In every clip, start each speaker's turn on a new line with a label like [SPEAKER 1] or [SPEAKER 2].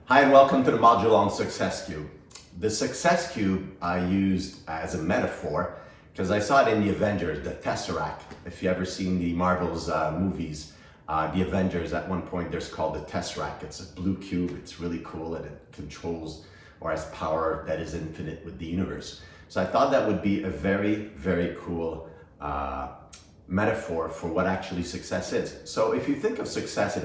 [SPEAKER 1] Hi and welcome to the module on Success Cube. The Success Cube I used as a metaphor because I saw it in the Avengers, the Tesseract. If you ever seen the Marvel's movies, the Avengers, at one point there's called the Tesseract. It's a blue cube, it's really cool, and it controls or has power that is infinite with the universe. So I thought that would be a very, very cool metaphor for what actually success is. So if you think of success,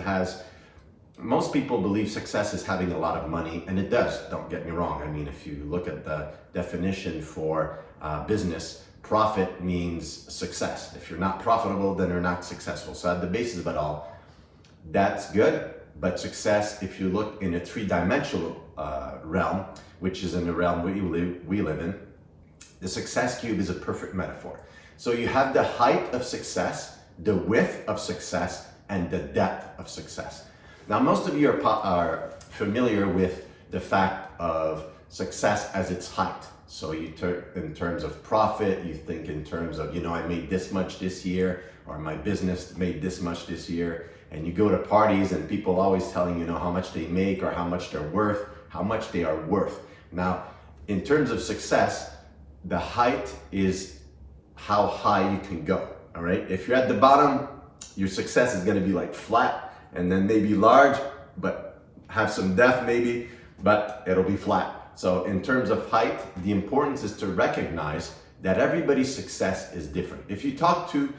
[SPEAKER 1] most people believe success is having a lot of money, and it does, don't get me wrong. I mean, if you look at the definition for business, profit means success. If you're not profitable, then you're not successful. So at the basis of it all, that's good. But success, if you look in a three-dimensional realm, which is in the realm we live in, the Success Cube is a perfect metaphor. So you have the height of success, the width of success, and the depth of success. Now, most of you are familiar with the fact of success as its height. So you in terms of profit, you think in terms of, I made this much this year, or my business made this much this year. And you go to parties and people always telling you, how much they make or how much they're worth, how much they are worth. Now, in terms of success, the height is how high you can go, all right? If you're at the bottom, your success is gonna be like flat, and then maybe large, but have some depth maybe, but it'll be flat. So in terms of height, the importance is to recognize that everybody's success is different. If you talk to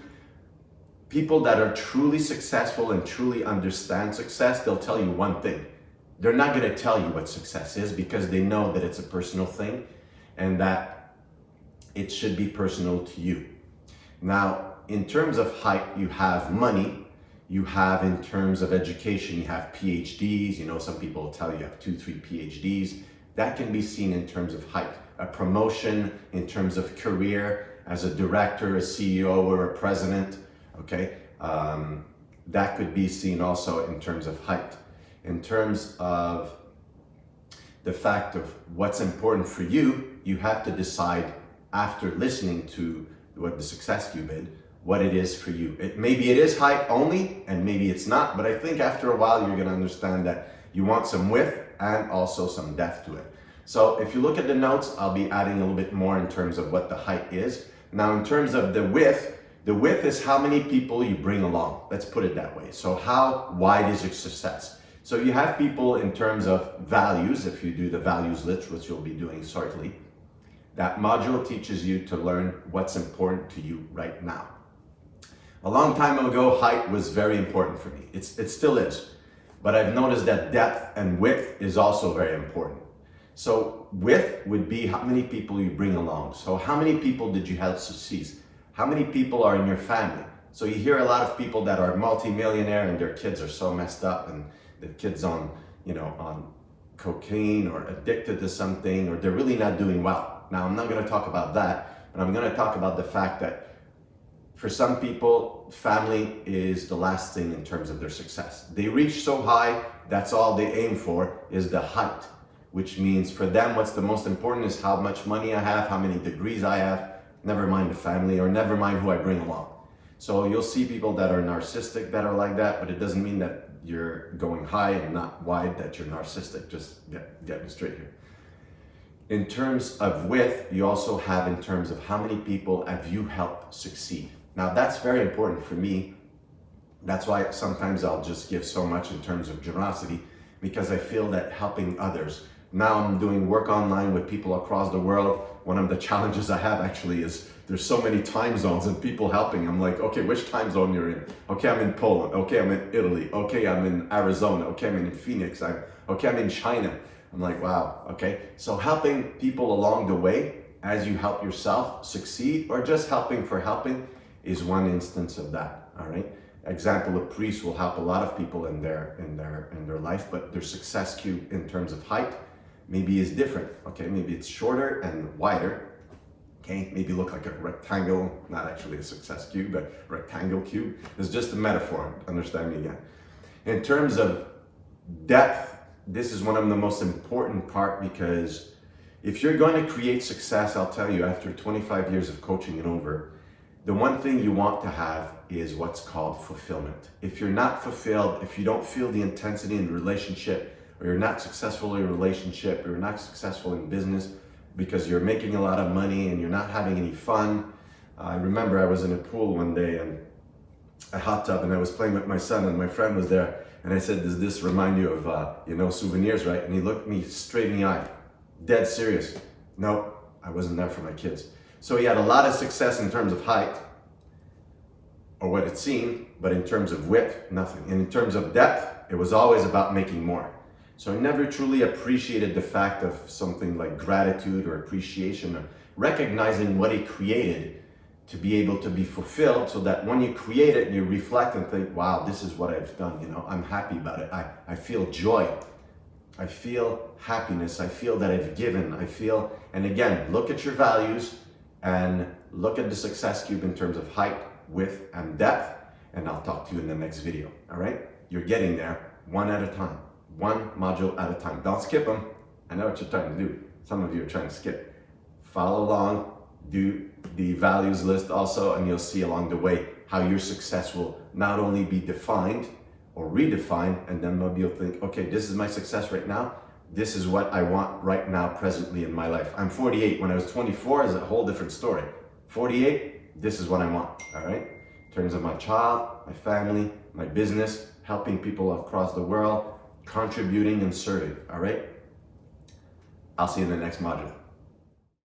[SPEAKER 1] people that are truly successful and truly understand success, they'll tell you one thing. They're not gonna tell you what success is because they know that it's a personal thing and that it should be personal to you. Now, in terms of height, you have money. You have, in terms of education, you have PhDs. Some people will tell you have 2-3 PhDs. That can be seen in terms of height. A promotion in terms of career as a director, a CEO, or a president, okay? That could be seen also in terms of height. In terms of the fact of what's important for you, you have to decide after listening to what the Success Cube is, what it is for you. Maybe it is height only, and maybe it's not, but I think after a while you're gonna understand that you want some width and also some depth to it. So if you look at the notes, I'll be adding a little bit more in terms of what the height is. Now in terms of the width is how many people you bring along. Let's put it that way. So how wide is your success? So you have people in terms of values, if you do the values list, which you'll be doing shortly. That module teaches you to learn what's important to you right now. A long time ago, height was very important for me. It still is. But I've noticed that depth and width is also very important. So width would be how many people you bring along. So how many people did you help succeed? How many people are in your family? So you hear a lot of people that are multimillionaire and their kids are so messed up, and the kids on cocaine or addicted to something, or they're really not doing well. Now, I'm not going to talk about that, but I'm going to talk about the fact that for some people, family is the last thing in terms of their success. They reach so high, that's all they aim for is the height, which means for them, what's the most important is how much money I have, how many degrees I have, never mind the family, or never mind who I bring along. So you'll see people that are narcissistic that are like that, but it doesn't mean that you're going high and not wide, that you're narcissistic. Just get me straight here. In terms of width, you also have in terms of how many people have you helped succeed. Now that's very important for me. That's why sometimes I'll just give so much in terms of generosity, because I feel that helping others. Now I'm doing work online with people across the world. One of the challenges I have actually is there's so many time zones and people helping. I'm like, okay, which time zone you're in? Okay, I'm in Poland. Okay, I'm in Italy. Okay, I'm in Arizona. Okay, I'm in Phoenix. I'm in China. I'm like, wow, okay. So helping people along the way as you help yourself succeed, or just helping for helping, is one instance of that, all right? Example, a priest will help a lot of people in their life, but their Success Cube in terms of height maybe is different, okay? Maybe it's shorter and wider, okay? Maybe look like a rectangle, not actually a Success Cube, but rectangle cube. It's just a metaphor, understand me again. In terms of depth, this is one of the most important part, because if you're going to create success, I'll tell you, after 25 years of coaching and over, the one thing you want to have is what's called fulfillment. If you're not fulfilled, if you don't feel the intensity in the relationship, or you're not successful in a relationship, or you're not successful in business because you're making a lot of money and you're not having any fun. I remember I was in a pool one day and a hot tub, and I was playing with my son, and my friend was there, and I said, does this remind you of souvenirs, right? And he looked me straight in the eye, dead serious. No, I wasn't there for my kids. So he had a lot of success in terms of height, or what it seemed, but in terms of width, nothing. And in terms of depth, it was always about making more. So I never truly appreciated the fact of something like gratitude or appreciation, or recognizing what he created to be able to be fulfilled, so that when you create it, you reflect and think, wow, this is what I've done. I'm happy about it. I feel joy. I feel happiness. I feel that I've given. And again, look at your values and look at the success cube in terms of height, width, and depth. And I'll talk to you in the next video. All right? You're getting there one at a time, one module at a time. Don't skip them. I know what you're trying to do. Some of you are trying to skip. Follow along. Do the values list also, and you'll see along the way how your success will not only be defined or redefined, and then maybe you'll think, okay, this is my success right now. This is what I want right now, presently in my life. I'm 48. When I was 24, is a whole different story. 48, this is what I want, all right? In terms of my child, my family, my business, helping people across the world, contributing and serving, all right? I'll see you in the next module.